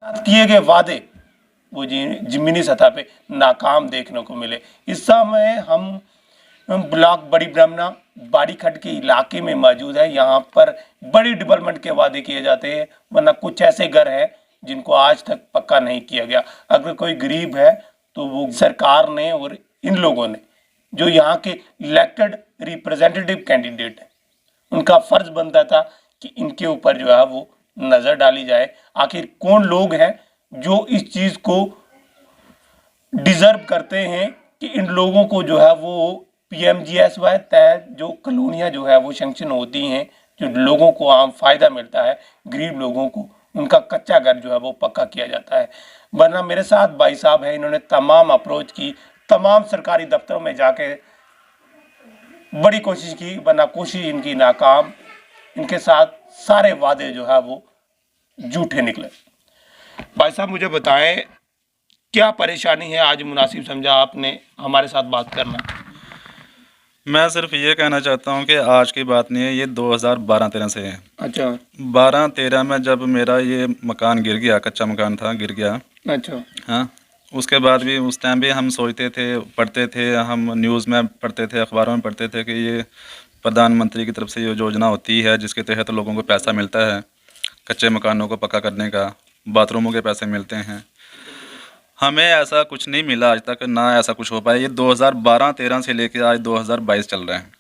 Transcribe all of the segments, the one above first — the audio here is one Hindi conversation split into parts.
किए गए वादे वो जमीनी सतह पे नाकाम देखने को मिले। इस समय हम ब्लॉक बड़ी ब्रह्मना बाड़ीखट के इलाके में मौजूद है। यहाँ पर बड़ी डेवलपमेंट के वादे किए जाते हैं, वरना कुछ ऐसे घर हैं जिनको आज तक पक्का नहीं किया गया। अगर कोई गरीब है तो वो सरकार ने और इन लोगों ने, जो यहाँ के इलेक्टेड रिप्रेजेंटेटिव कैंडिडेट है, उनका फर्ज बनता था कि इनके ऊपर जो है वो नजर डाली जाए। आखिर कौन लोग हैं जो इस चीज को डिजर्व करते हैं कि इन लोगों को जो है वो पीएमजीएसवाई तहत जो कॉलोनियाँ जो है वो सैंक्शन होती हैं, जो लोगों को आम फायदा मिलता है, गरीब लोगों को उनका कच्चा घर जो है वो पक्का किया जाता है। वरना मेरे साथ भाई साहब है, इन्होंने तमाम अप्रोच की, तमाम सरकारी दफ्तरों में जाके बड़ी कोशिश की, वरना कोशिश इनकी नाकाम। इनके साथ सारे वादे जो है वो झूठे निकले। भाई साहब मुझे बताएं क्या परेशानी है, आज मुनासिब समझा आपने हमारे साथ बात करना। मैं सिर्फ ये कहना चाहता हूँ कि आज की बात नहीं है, ये 2012-13 से है। अच्छा। 12-13 में जब मेरा ये मकान गिर गया, कच्चा मकान था, गिर गया। अच्छा। हाँ, उसके बाद भी उस टाइम भी हम सोचते थे, पढ़ते थे, हम न्यूज़ में पढ़ते थे, अखबारों में पढ़ते थे कि ये प्रधानमंत्री की तरफ से ये योजना होती है जिसके तहत लोगों को पैसा मिलता है, कच्चे मकानों को पक्का करने का, बाथरूमों के पैसे मिलते हैं। हमें ऐसा कुछ नहीं मिला आज तक, ना ऐसा कुछ हो पाया। ये 2012-13 से लेकर आज 2022 चल रहे हैं।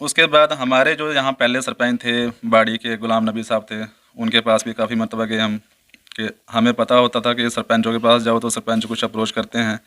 उसके बाद हमारे जो यहाँ पहले सरपंच थे, बाड़ी के गुलाम नबी साहब थे, उनके पास भी काफ़ी मरतबा गए हम, कि हमें पता होता था कि सरपंचों के पास जाओ तो सरपंच कुछ अप्रोच करते हैं,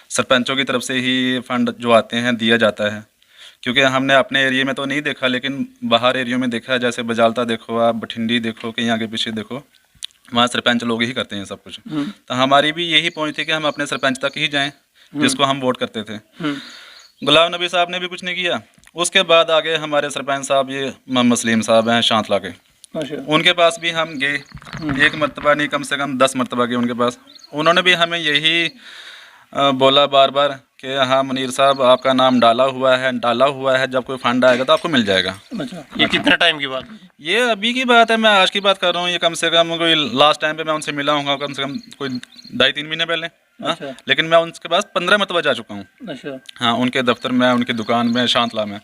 सरपंचों की तरफ से ही फंड जो आते हैं दिया जाता है। क्योंकि हमने अपने एरिया में तो नहीं देखा, लेकिन बाहर एरिया में देखा है, जैसे बजालता देखो आप, बठिंडी देखो, कि यहाँ के पीछे देखो, वहाँ सरपंच लोग ही करते हैं सब कुछ। तो हमारी भी यही पहुँच थी कि हम अपने सरपंच तक ही जाएं जिसको हम वोट करते थे। गुलाम नबी साहब ने भी कुछ नहीं किया। उसके बाद आगे हमारे सरपंच साहब ये मोहम्मद सलीम साहब हैं शांतला के, उनके पास भी हम गए, एक मरतबा नहीं कम से कम 10 मरतबा गए उनके पास। उन्होंने भी हमें यही बोला बार बार कि हाँ मुनीर साहब आपका नाम डाला हुआ है, जब कोई फंड आएगा तो आपको मिल जाएगा। अच्छा, ये कितने टाइम की बात है? ये अभी की बात है, मैं आज की बात कर रहा हूँ। ये कम से कम कोई लास्ट टाइम पे मैं उनसे मिला हूँ कम से कम कोई 2.5-3 महीने पहले। अच्छा। लेकिन मैं उनके पास 15 मरतबा जा चुका हूँ। अच्छा। हाँ, उनके दफ्तर में, उनकी दुकान में, शांतला में।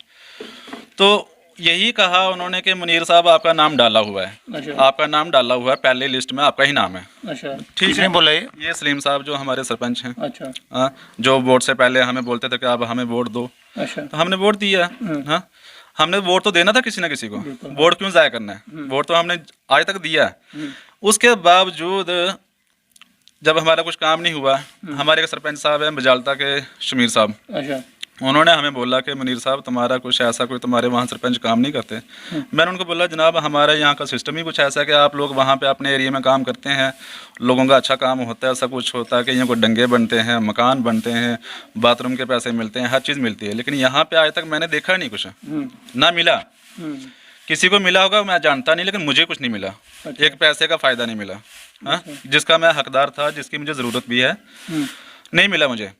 तो यही कहा उन्होंने कि मुनीर साहब आपका नाम डाला हुआ है। अच्छा। आपका नाम डाला हुआ है, पहले लिस्ट में आपका ही नाम है। अच्छा, ठीक है। बोला ये सलीम साहब जो हमारे सरपंच हैं। अच्छा। हाँ, जो वोट से पहले हमें बोलते थे कि आप हमें वोट दो। अच्छा। तो हमने वोट दिया। हाँ, हमने वोट तो देना था किसी ना किसी को, वोट क्यों ज़ाया करना है, वोट तो हमने आज तक दिया है। उसके बावजूद जब हमारा कुछ काम नहीं हुआ, हमारे एक सरपंच साहब हैं बजालता के, शमीर साहब। अच्छा। उन्होंने हमें बोला कि मुनीर साहब तुम्हारा कुछ ऐसा कोई तुम्हारे वहाँ सरपंच काम नहीं करते। मैंने उनको बोला जनाब हमारे यहाँ का सिस्टम ही कुछ ऐसा है कि आप लोग वहाँ पे अपने एरिया में काम करते हैं, लोगों का अच्छा काम होता है, सब कुछ होता है कि यहाँ कोई डंगे बनते हैं, मकान बनते हैं, बाथरूम के पैसे मिलते हैं, हर चीज़ मिलती है। लेकिन यहाँ पर आज तक मैंने देखा नहीं कुछ, ना मिला। किसी को मिला होगा मैं जानता नहीं, लेकिन मुझे कुछ नहीं मिला। अच्छा। एक पैसे का फ़ायदा नहीं मिला। हाँ, जिसका मैं हकदार था, जिसकी मुझे ज़रूरत भी है, नहीं मिला मुझे।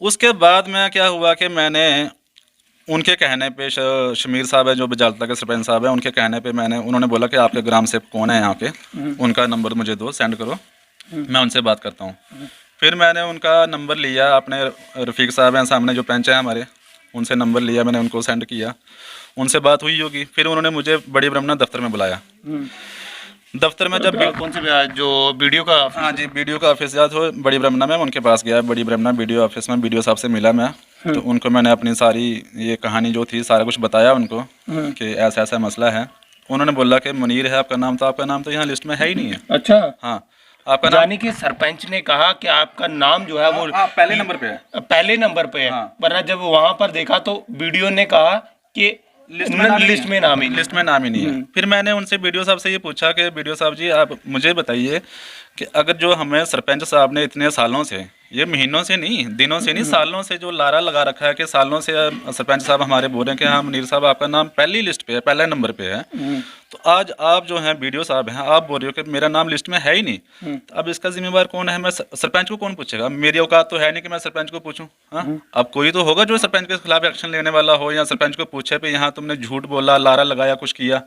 उसके बाद में क्या हुआ कि मैंने उनके कहने पे, शमीर साहब है जो बजालता के सरपंच साहब है, उनके कहने पे उन्होंने बोला कि आपके ग्राम सेवक कौन है यहाँ के, उनका नंबर मुझे दो, सेंड करो, मैं उनसे बात करता हूँ। फिर मैंने उनका नंबर लिया, अपने रफ़ीक साहब हैं सामने जो पंच हैं हमारे, उनसे नंबर लिया, मैंने उनको सेंड किया, उनसे बात हुई होगी। फिर उन्होंने मुझे बड़ी ब्रह्मना दफ्तर में बुलाया। दफ्तर में जब कौन से जो वीडियो का, हाँ जी, वीडियो का ऑफिस याद हो, बड़ी ब्रह्मना में, उनके पास गया, बड़ी ब्रह्मना वीडियो ऑफिस में वीडियो साहब से मिला मैं। तो उनको मैंने अपनी सारी ये कहानी जो थी सारा कुछ बताया उनको कि ऐसा ऐसा मसला है। उन्होंने बोला कि मुनीर है आपका नाम, तो आपका नाम तो यहाँ लिस्ट में है ही नहीं है। अच्छा। हाँ, आपका नाम, यानी कि सरपंच ने कहा कि आपका नाम जो है वो पहले नंबर पे है, पहले नंबर पे है। हाँ। वरना जब वहाँ पर देखा तो वीडियो ने कहा कि लिस्ट में नाम ही नहीं है। फिर मैंने उनसे वीडियो साहब से ये पूछा कि वीडियो साहब जी आप मुझे बताइए कि अगर जो हमें सरपंच साहब ने इतने सालों से, ये महीनों से नहीं, दिनों से नहीं, सालों से जो लारा लगा रखा है कि सालों से सरपंच साहब हमारे बोल रहे हैं कि हाँ मुनीर साहब आपका नाम पहली लिस्ट पे है, पहले नंबर पे है, तो आज आप जो हैं वीडियो साहब हैं, आप बोल रहे हो कि मेरा नाम लिस्ट में है ही नहीं। तो अब इसका जिम्मेवार कौन है? मैं सरपंच को कौन पूछेगा? मेरी औकात तो है नहीं कि मैं सरपंच को पूछूं। हाँ, अब कोई तो होगा जो सरपंच के खिलाफ एक्शन लेने वाला हो, या सरपंच को पूछे पे यहाँ तुमने झूठ बोला, लारा लगाया, कुछ किया।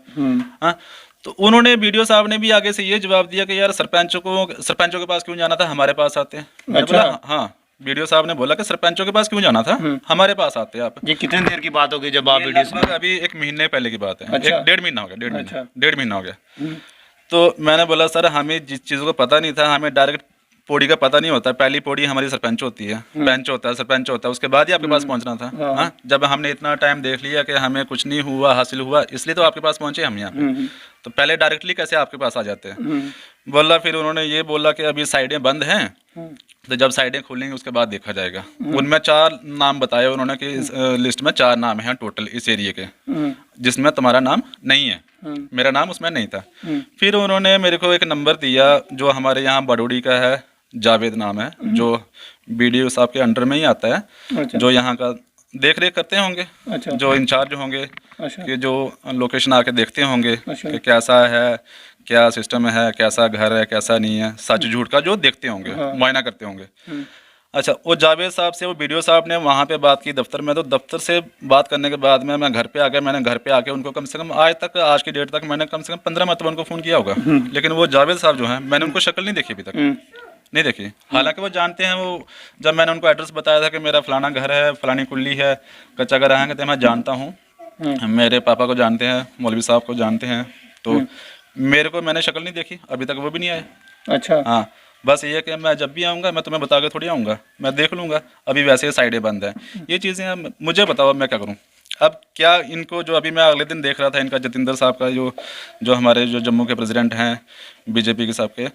हाँ, तो उन्होंने वीडियो साहब ने भी आगे से ये जवाब दिया कि यार सरपंचों के पास क्यों जाना था, हमारे पास आते हैं। मैंने बोला हाँ, वीडियो साहब ने बोला कि सरपंचों के पास क्यों जाना था, हमारे पास आते आप। ये कितने देर की बात होगी जब आप वीडियो लगभग अभी 1 महीने पहले की बात है। अच्छा। एक 1.5 महीना हो गया, डेढ़ महीना हो गया। तो मैंने बोला सर हमें जिस चीज़ों को पता नहीं था, हमें डायरेक्ट पौड़ी का पता नहीं होता, पहली पौड़ी हमारी सरपंच होती है, पंच होता है, सरपंच होता है, उसके बाद ही आपके पास पहुंचना था। हाँ, जब हमने इतना टाइम देख लिया कि हमें कुछ नहीं हुआ, हासिल हुआ, इसलिए तो आपके पास पहुंचे हम यहाँ पे। तो पहले डायरेक्टली कैसे आपके पास आ जाते हैं। बोला, फिर उन्होंने ये बोला कि अभी साइडें बंद हैं, तो जब साइडें खुलेंगी उसके बाद देखा जाएगा। उनमें 4 नाम बताए उन्होंने कि इस लिस्ट में 4 नाम हैं टोटल इस एरिया के, जिसमें तुम्हारा नाम नहीं है। मेरा नाम उसमें नहीं था। फिर उन्होंने मेरे को एक नंबर दिया जो हमारे यहाँ बडोड़ी का है, जावेद नाम है, जो BDO साहब के अंडर में ही आता है। अच्छा। जो यहाँ का देख रेख करते होंगे। अच्छा। जो इंचार्ज होंगे। अच्छा। कि जो लोकेशन आके देखते होंगे। अच्छा। कि कैसा है, क्या सिस्टम है, कैसा घर है, कैसा नहीं है, सच झूठ का जो देखते होंगे। हाँ। मुआयना करते होंगे। अच्छा, वो जावेद साहब से वो BDO साहब ने वहाँ पे बात की दफ्तर में। तो दफ्तर से बात करने के बाद में मैं घर पे आ गया। मैंने घर पे आके उनको कम से कम आज की डेट तक मैंने कम से कम 15 मरतबा उनको फ़ोन किया होगा। लेकिन वो जावेद साहब जो हैं, मैंने उनको शक्ल नहीं देखी अभी तक, नहीं देखी। हालांकि वो जानते हैं, वो जब मैंने उनको एड्रेस बताया था कि मेरा फलाना घर है, फलानी कुल्ली है, कच्चा घर है, कहते मैं जानता हूँ, मेरे पापा को जानते हैं, मौलवी साहब को जानते हैं। तो मेरे को मैंने शक्ल नहीं देखी अभी तक, वो भी नहीं आए। अच्छा। हाँ, बस ये कि मैं जब भी आऊँगा मैं तुम्हें बता के थोड़ी आऊँगा, मैं देख लूँगा। अभी वैसे ही साइडें बंद हैं। ये चीज़ें मुझे बताओ मैं क्या करूँ। अब क्या इनको, जो अभी मैं अगले दिन देख रहा था, इनका जतिंदर साहब का जो हमारे जो जम्मू के प्रेसिडेंट हैं BJP के साहब के,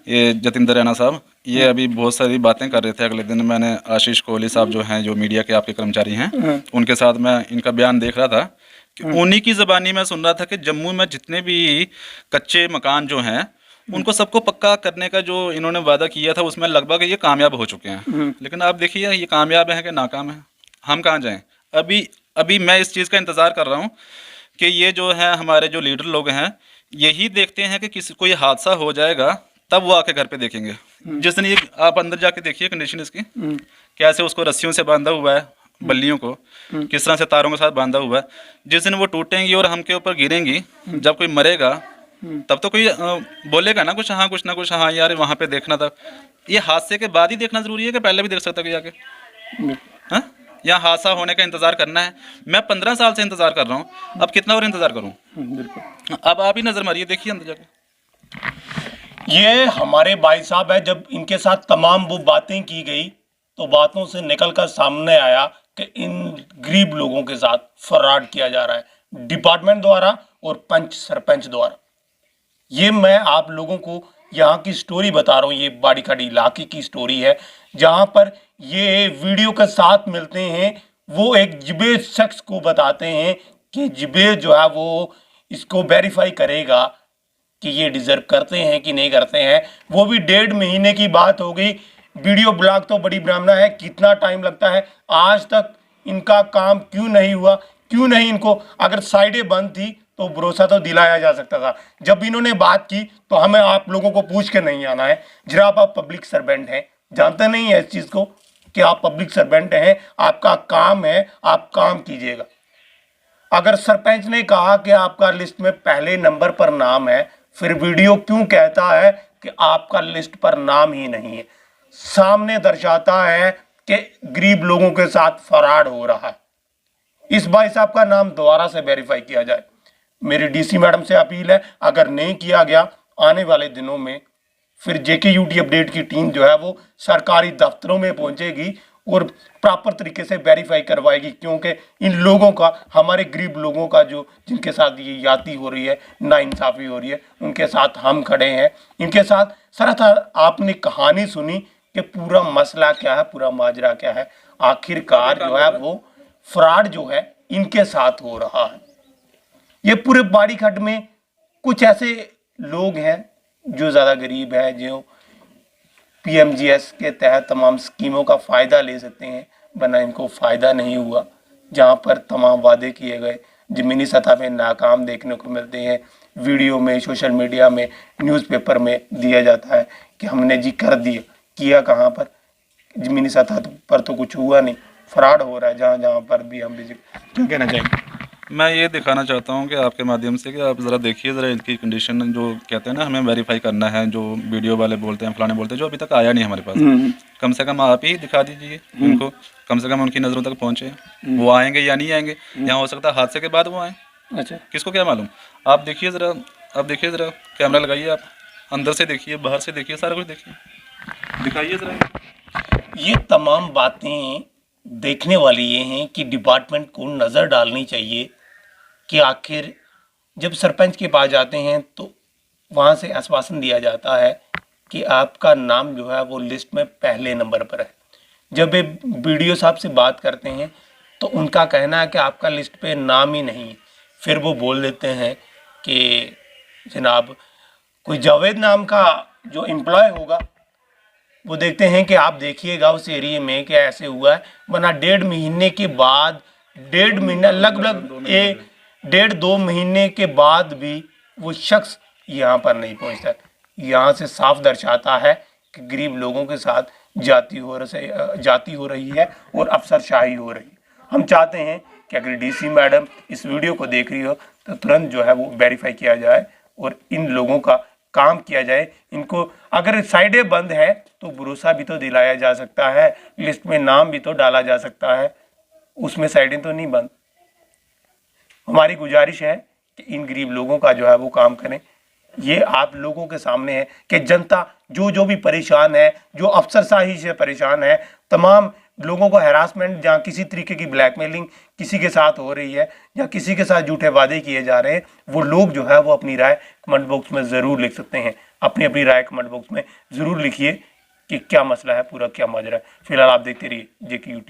ये जतिंदर रैना साहब, ये अभी बहुत सारी बातें कर रहे थे। अगले दिन मैंने आशीष कोहली साहब जो हैं, जो मीडिया के आपके कर्मचारी हैं, उनके साथ मैं इनका बयान देख रहा था कि उन्हीं की ज़बानी में सुन रहा था कि जम्मू में जितने भी कच्चे मकान जो हैं उनको सबको पक्का करने का जो इन्होंने वादा किया था, उसमें लगभग ये कामयाब हो चुके हैं। लेकिन आप देखिए ये कामयाब हैं कि नाकाम है, हम कहाँ जाएँ। अभी मैं इस चीज़ का इंतज़ार कर रहा हूँ कि ये जो है हमारे जो लीडर लोग हैं, यही देखते हैं कि किसी कोई हादसा हो जाएगा तब वो आके घर पे देखेंगे। जिस दिन ये आप अंदर जाके देखिए कंडीशन इसकी, कैसे उसको रस्सियों से बांधा हुआ है, बल्लियों को किस तरह से तारों के साथ बांधा हुआ है। जिस दिन वो टूटेंगी और हम के ऊपर गिरेंगी, जब कोई मरेगा तब तो कोई बोलेगा ना कुछ, हाँ यार वहाँ पे देखना था। ये हादसे के बाद ही देखना ज़रूरी है कि पहले भी देख सकता कोई आके? हाँ, या हादसा होने का इंतज़ार करना है? मैं 15 साल से इंतज़ार कर रहा हूँ, अब कितना और इंतज़ार करूँ? बिल्कुल। अब आप ही नज़र मारिए, देखिए अंदर जाके। ये हमारे भाई साहब है, जब इनके साथ तमाम वो बातें की गई तो बातों से निकलकर सामने आया कि इन गरीब लोगों के साथ फ्रॉड किया जा रहा है डिपार्टमेंट द्वारा और पंच सरपंच द्वारा। ये मैं आप लोगों को यहाँ की स्टोरी बता रहा हूँ, ये बाड़ीखाड़ी इलाके की स्टोरी है, जहाँ पर ये वीडियो के साथ मिलते हैं। वो एक जिबे शख्स को बताते हैं कि जिबे जो है वो इसको वेरीफाई करेगा कि ये डिजर्व करते हैं कि नहीं करते हैं। वो भी 1.5 महीने की बात हो गई। वीडियो ब्लॉग तो बड़ी ब्राह्मणा है, कितना टाइम लगता है, आज तक इनका काम क्यों नहीं हुआ, क्यों नहीं इनको, अगर साइडें बंद थी तो भरोसा तो दिलाया जा सकता था। जब इन्होंने बात की तो हमें आप लोगों को पूछ के नहीं आना है। जनाब आप पब्लिक सर्वेंट हैं, जानते नहीं है इस चीज़ को कि आप पब्लिक सर्वेंट हैं, आपका काम है, आप काम कीजिएगा। अगर सरपंच ने कहा कि आपका लिस्ट में पहले नंबर पर नाम है, फिर वीडियो क्यों कहता है कि आपका लिस्ट पर नाम ही नहीं है? सामने दर्शाता है कि गरीब लोगों के साथ फ्रॉड हो रहा है। इस भाई साहब का नाम दोबारा से वेरीफाई किया जाए। मेरी DC मैडम से अपील है, अगर नहीं किया गया आने वाले दिनों में फिर JKUT अपडेट की टीम जो है वो सरकारी दफ्तरों में पहुंचेगी और प्रॉपर तरीके से वेरीफाई करवाएगी, क्योंकि इन लोगों का, हमारे गरीब लोगों का जो जिनके साथ ये याती हो रही है, नाइंसाफ़ी हो रही है, उनके साथ हम खड़े हैं। इनके साथ सरासर आपने कहानी सुनी कि पूरा मसला क्या है, पूरा माजरा क्या है। आखिरकार जो है वो फ्रॉड जो है इनके साथ हो रहा है। ये पूरे बाड़ीखाट में कुछ ऐसे लोग हैं जो ज़्यादा गरीब है, जो PMGS के तहत तमाम स्कीमों का फ़ायदा ले सकते हैं, वरना इनको फ़ायदा नहीं हुआ। जहाँ पर तमाम वादे किए गए ज़मीनी सतह पे नाकाम देखने को मिलते हैं। वीडियो में, सोशल मीडिया में, न्यूज़पेपर में दिया जाता है कि हमने जी कर दिया, किया कहाँ पर? ज़मीनी सतह पर तो कुछ हुआ नहीं, फ्रॉड हो रहा है जहाँ जहाँ पर भी। हम क्या कहना चाहेंगे? मैं ये दिखाना चाहता हूँ कि आपके माध्यम से कि आप ज़रा देखिए ज़रा इनकी कंडीशन, जो कहते हैं ना हमें वेरीफाई करना है, जो वीडियो वाले बोलते हैं फलाने बोलते हैं, जो अभी तक आया नहीं हमारे पास, कम से कम आप ही दिखा दीजिए इनको, कम से कम उनकी नज़रों तक पहुँचे। वो आएंगे या नहीं आएंगे, यहाँ हो सकता है हादसे के बाद वो आएँ, अच्छा, किसको क्या मालूम। आप देखिए ज़रा, कैमरा लगाइए, आप अंदर से देखिए, बाहर से देखिए, सारा कुछ देखिए, दिखाइए ज़रा। ये तमाम बातें देखने वाली ये हैं कि डिपार्टमेंट को नज़र डालनी चाहिए कि आखिर जब सरपंच के पास जाते हैं तो वहाँ से आश्वासन दिया जाता है कि आपका नाम जो है वो लिस्ट में पहले नंबर पर है। जब वे बीडीओ साहब से बात करते हैं तो उनका कहना है कि आपका लिस्ट पे नाम ही नहीं है। फिर वो बोल देते हैं कि जनाब कोई जावेद नाम का जो एम्प्लॉय होगा वो देखते हैं कि आप देखिएगा उस एरिया में कि ऐसे हुआ है, वरना 1.5 महीने के बाद, 1.5 महीना लगभग 1.5-2 महीने के बाद भी वो शख्स यहाँ पर नहीं पहुँचता। यहाँ से साफ दर्शाता है कि गरीब लोगों के साथ जाती हो रही है और अफसरशाही हो रही है। हम चाहते हैं कि अगर डीसी मैडम इस वीडियो को देख रही हो तो तुरंत जो है वो वेरीफाई किया जाए और इन लोगों का काम किया जाए। इनको अगर साइडें बंद है तो भरोसा भी तो दिलाया जा सकता है, लिस्ट में नाम भी तो डाला जा सकता है, उसमें साइडें तो नहीं बंद। हमारी गुजारिश है कि इन गरीब लोगों का जो है वो काम करें। ये आप लोगों के सामने है कि जनता जो भी परेशान है, जो अफसरशाही से परेशान है, तमाम लोगों को हैरासमेंट, जहाँ किसी तरीके की ब्लैकमेलिंग किसी के साथ हो रही है या किसी के साथ झूठे वादे किए जा रहे हैं, वो लोग जो है वो अपनी राय कमेंट बॉक्स में ज़रूर लिख सकते हैं। अपनी राय कमेंट बॉक्स में ज़रूर लिखिए कि क्या मसला है, पूरा क्या माजरा है। फिलहाल आप देखते रहिए JK यूट्यूब।